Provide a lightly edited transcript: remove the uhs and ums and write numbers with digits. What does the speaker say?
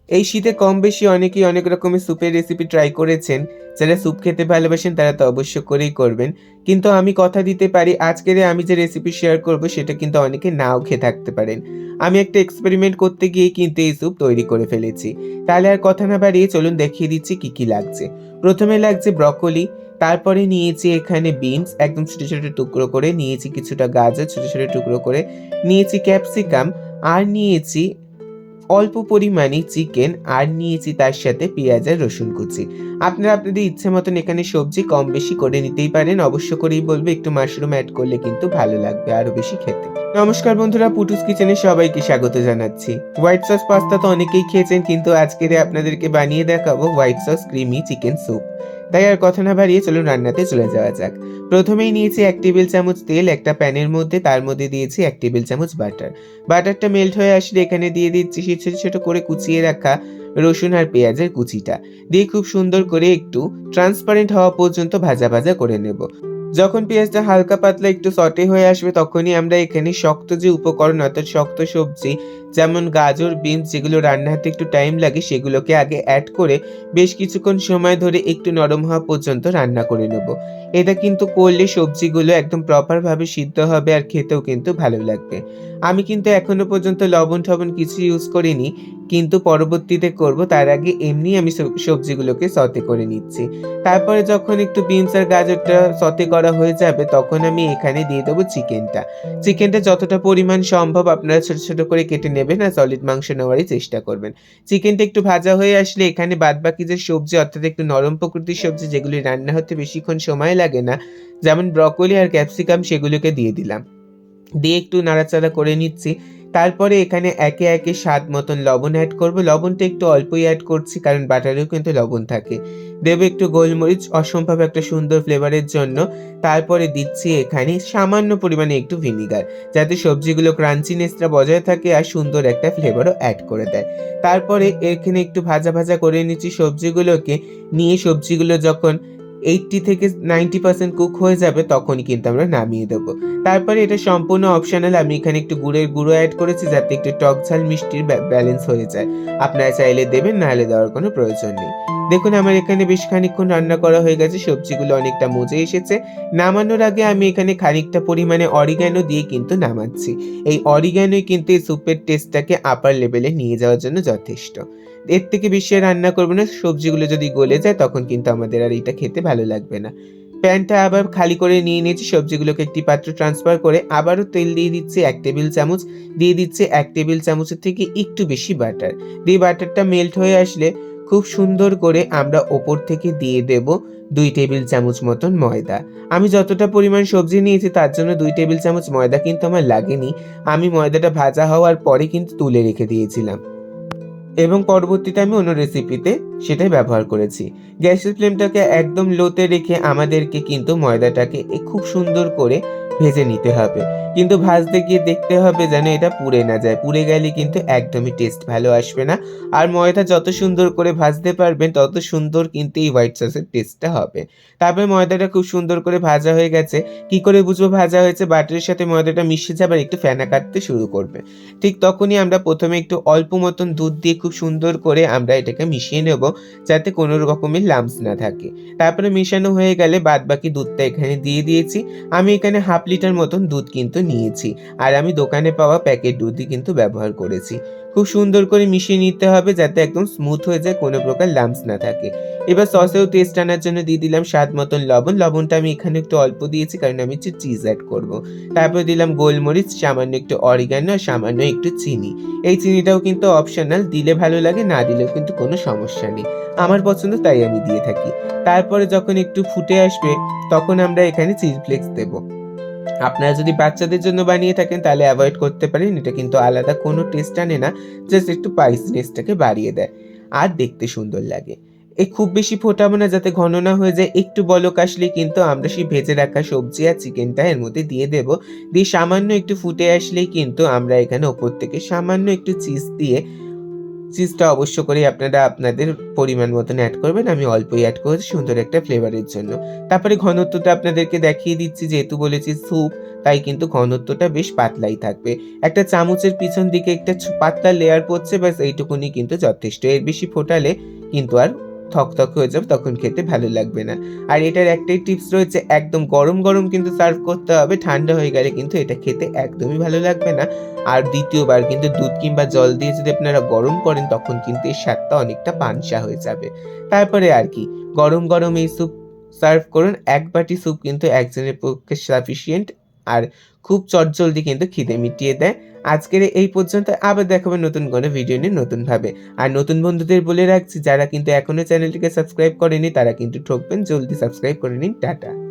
এই শীতে কম বেশি অনেকেই অনেক রকমের স্যুপের রেসিপি ট্রাই করেছেন। যারা স্যুপ খেতে ভালোবাসেন তারা তো অবশ্য করেই করবেন। কিন্তু আমি কথা দিতে পারি আজকের আমি যে রেসিপি শেয়ার করব সেটা কিন্তু অনেকে নাও খেয়ে থাকতে পারেন। আমি একটা এক্সপেরিমেন্ট করতে গিয়ে কিন্তু এই স্যুপ তৈরি করে ফেলেছি। তাহলে আর কথা না বাড়িয়ে চলুন দেখিয়ে দিচ্ছি কি লাগছে। প্রথমে লাগছে ব্রকোলি, তারপরে নিয়েছি এখানে বিনস একদম ছোট, ছোট টুকরো করে নিয়েছি, কিছুটা গাজর ছোট, ছোট টুকরো করে নিয়েছি, ক্যাপসিকাম আর নিয়েছি অল্প পরিমাণে চিকেন আর নিয়েছি তার সাথে পেঁয়াজ আর রসুন কুচি। আপনারা আপনাদের ইচ্ছে মতন এখানে সবজি কম বেশি করে নিতেই পারেন। অবশ্য করেই বলবো একটু মাশরুম এড করলে কিন্তু ভালো লাগবে আরো বেশি খেতে। নমস্কার বন্ধুরা, পুটুস কিচেনে সবাইকে স্বাগত জানাচ্ছি। হোয়াইট সস পাস্তা তো অনেকেই খেয়েছেন, কিন্তু আজকের আপনাদেরকে বানিয়ে দেখাবো white sauce creamy chicken soup. তাই আর কথা না বাড়িয়ে চলুন রান্নাতে চলে যাওয়া যাক। প্রথমেই নিয়েছি 1 টেবিল চামচ তেল একটা প্যানের মধ্যে, তার মধ্যে দিয়েছি 1 টেবিল চামচ বাটার। বাটারটা মেল্ট হয়ে আসলে এখানে দিয়ে দিচ্ছি সেই ছোট, ছোট করে কুচিয়ে রাখা রসুন আর পেঁয়াজের কুচিটা। দিয়ে খুব সুন্দর করে একটু ট্রান্সপারেন্ট হওয়া পর্যন্ত ভাজা, ভাজা করে নেব। যখন পেঁয়াজটা হালকা পাতলা একটু সটে হয়ে আসবে তখনই আমরা এখানে শক্ত যে উপকরণ অর্থাৎ শক্ত সবজি যেমন গাজর, বিনস যেগুলো রান্না হতে একটু টাইম লাগে সেগুলোকে আগে অ্যাড করে বেশ কিছুক্ষণ সময় ধরে একটু নরম হওয়া পর্যন্ত রান্না করে নেব। এটা কিন্তু করলে সবজিগুলো একদম প্রপারভাবে সিদ্ধ হবে আর খেতেও কিন্তু ভালো লাগবে। আমি কিন্তু এখনো পর্যন্ত লবণ-টবণ কিছু ইউজ করিনি, কিন্তু পরবর্তীতে করব। তার আগে এমনি আমি সবজিগুলোকে সতে করে নিচ্ছি। তারপরে যখন একটু বিনস আর গাজরটা সতে করা হয়ে যাবে তখন আমি এখানে দিয়ে দেবো চিকেনটা। চিকেনটা যতটা পরিমাণ সম্ভব আপনারা ছোট, ছোট করে কেটে নেবেন আর সলিড মাংস নেওয়ারই চেষ্টা করবেন। চিকেনটা একটু ভাজা হয়ে আসলে এখানে বাদবাকি যে সবজি অর্থাৎ একটু নরম প্রকৃতির সবজি যেগুলি রান্না হতে বেশিক্ষণ সময় লাগে না, যেমন ব্রকোলি আর ক্যাপসিকাম সেগুলোকে দিয়ে দিলাম। দিয়ে একটু নাড়াচাড়া করে নিচ্ছি। তারপরে এখানে একে, একে স্বাদ মতন লবণ এড করব। লবণটা একটু অল্পই এড করছি কারণ বাটারেও কিন্তু লবণ থাকে। দেব একটু গোলমরিচ অসম্ভব একটা সুন্দর ফ্লেভারের জন্য। তারপরে দিচ্ছি এখানে সামান্য পরিমাণে একটু ভিনিগার, যাতে সবজিগুলো ক্রাঞ্চিনেসটা বজায় থাকে আর সুন্দর একটা ফ্লেভারও এড করে দেয়। তারপরে এখানে একটু ভাজা, ভাজা করে নিচ্ছি সবজিগুলোকে। নিয়ে সবজিগুলো যখন 80 থেকে 90% কুক হয়ে যাবে তখনই কিন্তু আমরা নামিয়ে দেব। তারপরে এটা সম্পূর্ণ অপশনাল। আমি এখানে একটু গুড়ের গুঁড়ো এড করেছি যাতে একটু টক ঝাল মিষ্টির ব্যালেন্স হয়ে যায়। আপনারা চাইলে দেবেন, না হলে দেওয়ার কোনো প্রয়োজন নেই। দেখুন আমার এখানে বেশ খানিকক্ষণ রান্না করা হয়ে গেছে। সবজিগুলো অনেকটা মজে এসেছে। নামানোর আগে আমি এখানে খানিকটা পরিমাণে অরিগ্যানো দিয়ে কিন্তু নামাচ্ছি। এই অরিগ্যানোই কিন্তু এই স্যুপের টেস্টটাকে আপার লেভেলে নিয়ে যাওয়ার জন্য যথেষ্ট। এর থেকে বেশি আর রান্না করব না। সবজিগুলো যদি গলে যায় তখন কিন্তু আমাদের আর এটা খেতে ভালো লাগবে না। প্যানটা আবার খালি করে নিয়ে নিয়েছি। সবজিগুলোকে একটি পাত্রে ট্রান্সফার করে আবারও তেল দিয়ে দিচ্ছি 1 টেবিল চামচ। দিয়ে দিচ্ছি 1 টেবিল চামচের থেকে একটু বেশি বাটার। দিয়ে বাটারটা মেল্ট হয়ে আসলে খুব সুন্দর করে আমরা ওপর থেকে দিয়ে দেব 2 টেবিল চামচ মতন ময়দা। আমি যতটা পরিমাণ সবজি নিয়েছি তার জন্য 2 টেবিল চামচ ময়দা কিন্তু আমার লাগেনি। আমি ময়দাটা ভাজা হওয়ার পরে কিন্তু তুলে রেখে দিয়েছিলাম এবং পরবর্তীতে আমি অন্য রেসিপিতে সেটাই ব্যবহার করেছি। গ্যাসের ফ্লেমটাকে একদম লোতে রেখে আমাদেরকে কিন্তু ময়দাটাকে খুব সুন্দর করে ভেজে নিতে হবে। কিন্তু ভাজতে গিয়ে দেখতে হবে যেন এটা পুড়ে না যায়। পুড়ে গেলে কিন্তু একদমই টেস্ট ভালো আসবে না। আর ময়দা যত সুন্দর করে ভাজতে পারবেন তত সুন্দর কিন্তু এই হোয়াইট সসের টেস্টটা হবে। তারপরে ময়দাটা খুব সুন্দর করে ভাজা হয়ে গেছে। কি করে বুঝবো ভাজা হয়েছে? বাটারের সাথে ময়দাটা মিশে যাবে আর একটু ফেনা কাটতে শুরু করবে। ঠিক তখনই আমরা প্রথমে একটু অল্প মতন দুধ দিয়ে খুব সুন্দর করে আমরা এটাকে মিশিয়ে নেব, যাতে কোনো রকমের লাম্পস না থাকে। তারপরে মেশানো হয়ে গেলে বাদবাকি দুধটা এখানে দিয়ে দিয়েছি। আমি এখানে 1/2 লিটার মতন দুধ কিন্তু নিয়েছি। আর আমি দোকানে পাওয়া প্যাকেট দুধই কিন্তু ব্যবহার করেছি। খুব সুন্দর করে মিশিয়ে নিতে হবে যাতে একদম স্মুথ হয়ে যায়, কোনো প্রকার লাম্পস না থাকে। এবার সসেও টেস্ট আনার জন্য দিয়ে দিলাম স্বাদ মতন লবণ। লবণটা আমি এখানে একটু অল্প দিয়েছি কারণ আমি একটু চিজ এড করব। তারপরে দিলাম গোলমরিচ, সামান্য একটু অরিগানো আর সামান্য একটু চিনি। এই চিনিটাও কিন্তু অপশনাল, দিলে ভালো লাগে, না দিলেও কিন্তু কোনো সমস্যা নেই। আমার পছন্দ তাই আমি দিয়ে থাকি। তারপরে যখন একটু ফুটে আসবে তখন আমরা এখানে চিলি ফ্লেক্স দেব। আপনারা যদি বাচ্চাদের জন্য বানিয়ে থাকেন তাহলে এভয়েড করতে পারেন। এটা কিন্তু আলাদা কোনো টেস্ট আনে না, জাস্ট একটু স্পাইসিনেসটাকে বাড়িয়ে দেয় আর দেখতে সুন্দর লাগে। খুব বেশি ফোটাবো না যাতে ঘন না হয়ে যায়। একটু বলক আসলেই কিন্তু আমরা সেই ভেজে রাখা সবজি আর চিকেনটা এর মধ্যে দিয়ে দেব। দিয়ে সামান্য একটু ফুটে আসলেই কিন্তু আমরা এখানে ওপর থেকে সামান্য একটু চিজ দিয়ে চিজটা অবশ্য করেই আপনারা আপনাদের পরিমাণ মতন অ্যাড করবেন। আমি অল্পই অ্যাড করেছি সুন্দর একটা ফ্লেভারের জন্য। তারপরে ঘনত্বটা আপনাদেরকে দেখিয়ে দিচ্ছি, যেহেতু বলেছি স্যুপ, তাই কিন্তু ঘনত্বটা বেশ পাতলাই থাকবে। একটা চামচের পিছন দিকে একটা পাতলা লেয়ার পড়ছে, ব্যাস এইটুকুনি কিন্তু যথেষ্ট। এর বেশি ফোটালে কিন্তু আর থকথক হয়ে যাবে, তখন খেতে ভালো লাগবে না। আর এটার একটাই টিপস রয়েছে, একদম গরম কিন্তু সার্ভ করতে হবে। ঠান্ডা হয়ে গেলে কিন্তু এটা খেতে একদমই ভালো লাগবে না। আর দ্বিতীয়বার কিন্তু দুধ কিংবা জল দিয়ে যদি আপনারা গরম করেন, তখন কিন্তু এর স্বাদটা অনেকটা পানসা হয়ে যাবে। তারপরে আর কি, গরম এই স্যুপ সার্ভ করুন। ১ বাটি স্যুপ কিন্তু একজনের পক্ষে সাফিসিয়েন্ট, আর খুব চটজলদি কিন্তু খিদে মিটিয়ে দেয়। আজকের এই পর্যন্ত, আবার দেখা হবে নতুন কোনো ভিডিও নিয়ে নতুনভাবে। আর নতুন বন্ধুদের বলে রাখছি, যারা কিন্তু এখনো চ্যানেলটিকে সাবস্ক্রাইব করেনি তারা কিন্তু ঠকবেন। জলদি সাবস্ক্রাইব করে নিন। টাটা।